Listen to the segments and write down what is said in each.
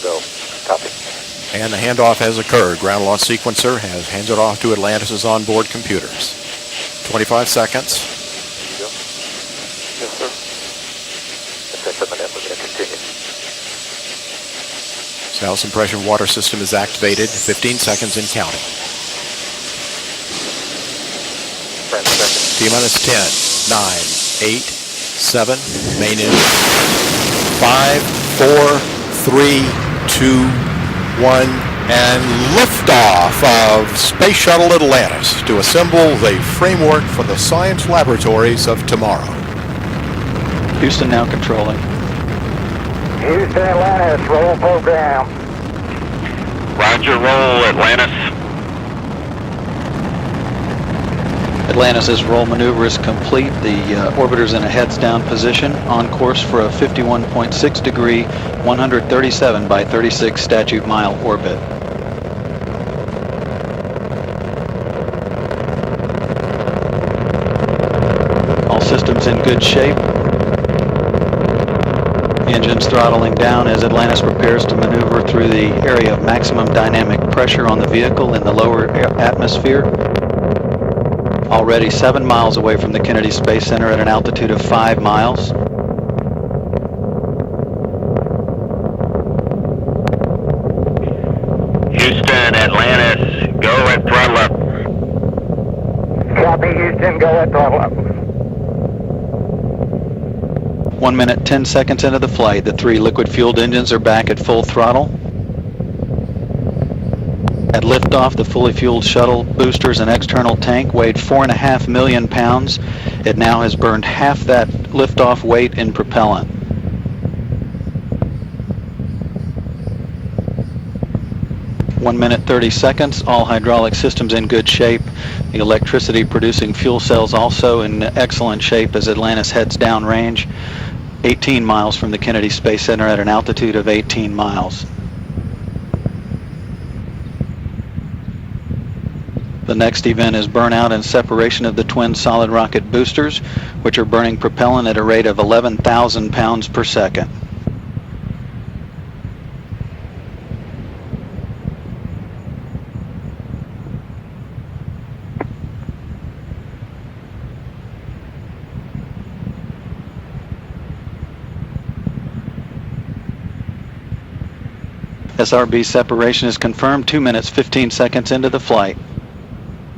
go. Copy. And the handoff has occurred. Ground launch sequencer has handed off to Atlantis' onboard computers. 25 seconds. Go. Yes, sir. That's a minute. We're going to continue. Sound suppression water system is activated. 15 seconds and counting. T-minus 10, 9, 8, 7, main engine. 5, 4, 3, 2, 1, and liftoff of Space Shuttle Atlantis to assemble the framework for the science laboratories of tomorrow. Houston now controlling. Houston Atlantis, roll program. Roger, roll Atlantis. Atlantis' roll maneuver is complete. The orbiter's in a heads down position on course for a 51.6 degree, 137 by 36 statute mile orbit. All systems in good shape. Engines throttling down as Atlantis prepares to maneuver through the area of maximum dynamic pressure on the vehicle in the lower atmosphere. Already 7 miles away from the Kennedy Space Center at an altitude of 5 miles. Houston, Atlantis, go at throttle up. Copy, Houston, go at throttle up. 1 minute, 10 seconds into the flight, the 3 liquid-fueled engines are back at full throttle. At liftoff, the fully fueled shuttle boosters and external tank weighed 4.5 million pounds. It now has burned half that liftoff weight in propellant. One minute, 30 seconds, all hydraulic systems in good shape. The electricity producing fuel cells also in excellent shape as Atlantis heads downrange, 18 miles from the Kennedy Space Center at an altitude of 18 miles. The next event is burnout and separation of the twin solid rocket boosters, which are burning propellant at a rate of 11,000 pounds per second. SRB separation is confirmed 2 minutes, 15 seconds into the flight.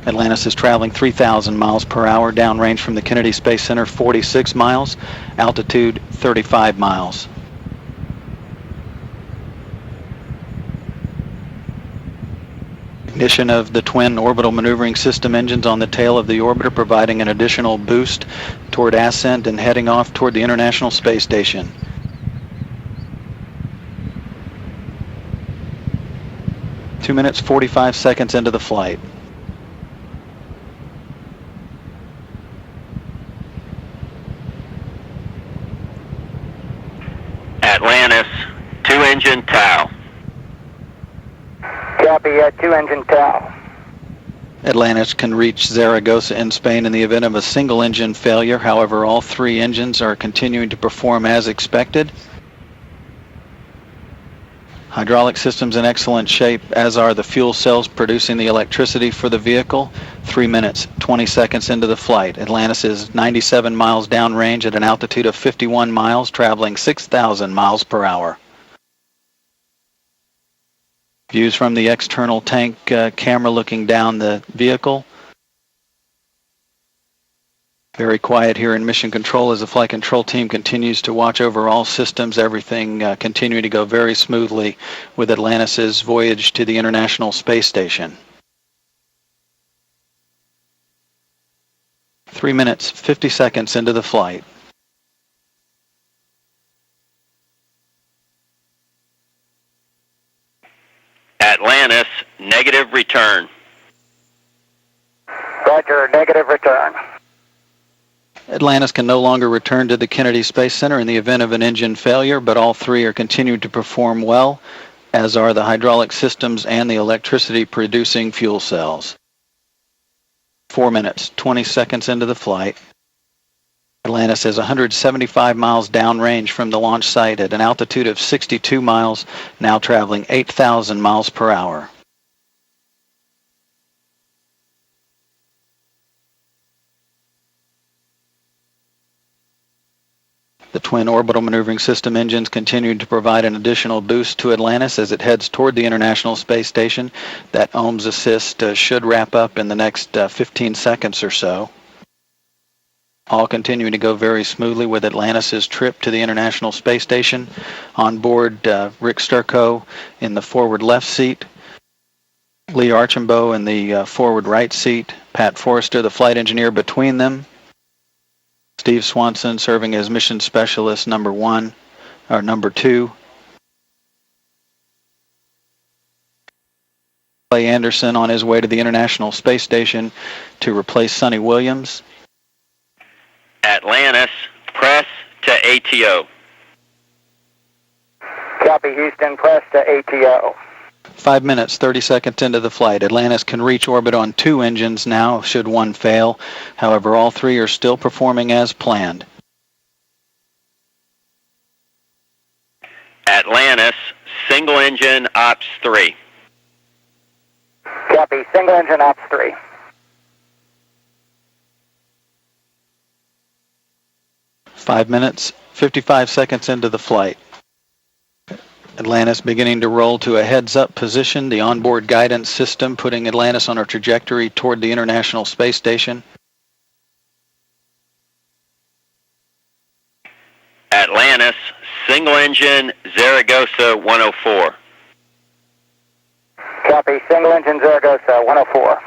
Atlantis is traveling 3,000 miles per hour, downrange from the Kennedy Space Center 46 miles, altitude 35 miles. Ignition of the twin orbital maneuvering system engines on the tail of the orbiter, providing an additional boost toward ascent and heading off toward the International Space Station. Two minutes, 45 seconds into the flight. Atlantis, 2-engine TOW. Copy, 2-engine TOW. Atlantis can reach Zaragoza in Spain in the event of a single engine failure. However, all 3 engines are continuing to perform as expected. Hydraulic systems in excellent shape, as are the fuel cells producing the electricity for the vehicle. 3 minutes, 20 seconds into the flight. Atlantis is 97 miles downrange at an altitude of 51 miles, traveling 6,000 miles per hour. Views from the external tank camera looking down the vehicle. Very quiet here in Mission Control as the flight control team continues to watch over all systems, everything continuing to go very smoothly with Atlantis' voyage to the International Space Station. 3 minutes, 50 seconds into the flight. Atlantis, negative return. Roger, negative return. Atlantis can no longer return to the Kennedy Space Center in the event of an engine failure, but all 3 are continuing to perform well, as are the hydraulic systems and the electricity producing fuel cells. 4 minutes, 20 seconds into the flight. Atlantis is 175 miles downrange from the launch site at an altitude of 62 miles, now traveling 8,000 miles per hour. The twin orbital maneuvering system engines continue to provide an additional boost to Atlantis as it heads toward the International Space Station. That ohms assist should wrap up in the next 15 seconds or so. All continuing to go very smoothly with Atlantis' trip to the International Space Station. On board, Rick Sturckow in the forward left seat, Lee Archambault in the forward right seat, Pat Forrester, the flight engineer, between them. Steve Swanson serving as mission specialist number 2. Clay Anderson on his way to the International Space Station to replace Sonny Williams. Atlantis, press to ATO. Copy, Houston, press to ATO. 5 minutes, 30 seconds into the flight. Atlantis can reach orbit on 2 engines now, should one fail. However, all 3 are still performing as planned. Atlantis, single engine, ops 3. Copy, single engine, ops 3. 5 minutes, 55 seconds into the flight. Atlantis beginning to roll to a heads-up position, the onboard guidance system putting Atlantis on a trajectory toward the International Space Station. Atlantis, single engine, Zaragoza 104. Copy, single engine, Zaragoza 104.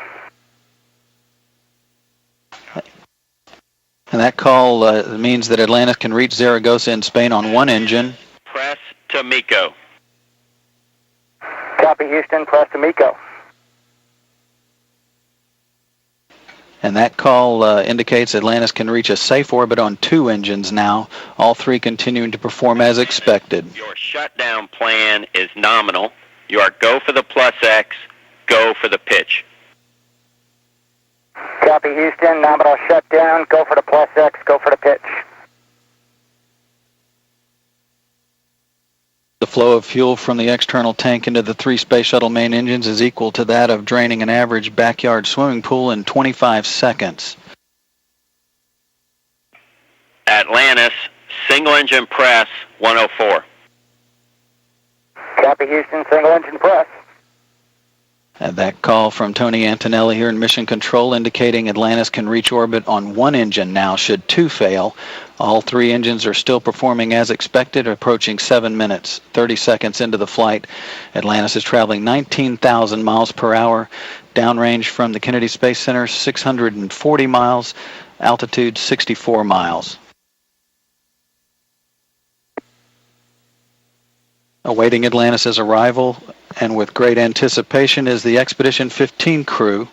And that call means that Atlantis can reach Zaragoza in Spain on 1 engine. Press to MECO. Copy, Houston, press to MECO. And that call indicates Atlantis can reach a safe orbit on 2 engines now, all 3 continuing to perform as expected. Your shutdown plan is nominal. You are go for the plus X, go for the pitch. Copy, Houston, nominal shutdown, go for the plus X, go for the pitch. The flow of fuel from the external tank into the 3 Space Shuttle main engines is equal to that of draining an average backyard swimming pool in 25 seconds. Atlantis, single engine press 104. Copy, Houston, single engine press. And that call from Tony Antonelli here in Mission Control indicating Atlantis can reach orbit on 1 engine now should 2 fail. All 3 engines are still performing as expected, approaching 7 minutes, 30 seconds into the flight. Atlantis is traveling 19,000 miles per hour, downrange from the Kennedy Space Center, 640 miles, altitude 64 miles. Awaiting Atlantis' arrival, and with great anticipation, is the Expedition 15 crew.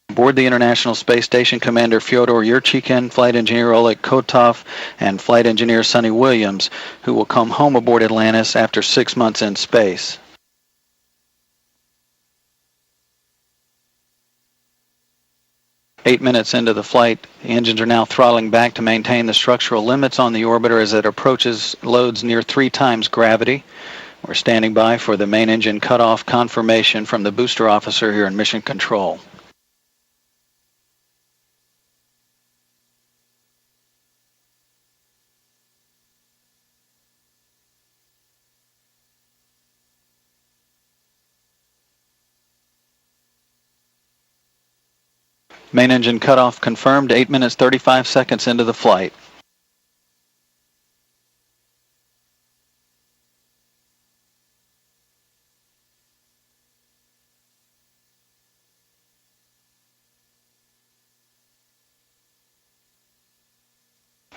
Aboard the International Space Station, Commander Fyodor Yurchikhin, Flight Engineer Oleg Kotov, and Flight Engineer Sonny Williams, who will come home aboard Atlantis after 6 months in space. Eight minutes into the flight, the engines are now throttling back to maintain the structural limits on the orbiter as it approaches loads near 3 times gravity. We're standing by for the main engine cutoff confirmation from the booster officer here in Mission Control. Main engine cutoff confirmed 8 minutes 35 seconds into the flight.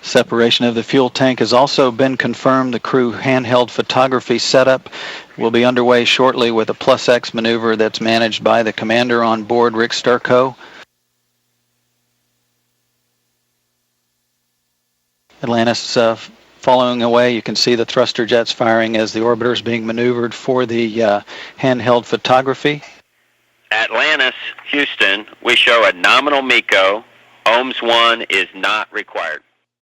Separation of the fuel tank has also been confirmed. The crew handheld photography setup will be underway shortly with a plus X maneuver that's managed by the commander on board, Rick Sturckow. Atlantis following away. You can see the thruster jets firing as the orbiter is being maneuvered for the handheld photography. Atlantis, Houston, we show a nominal MECO. OHMS 1 is not required.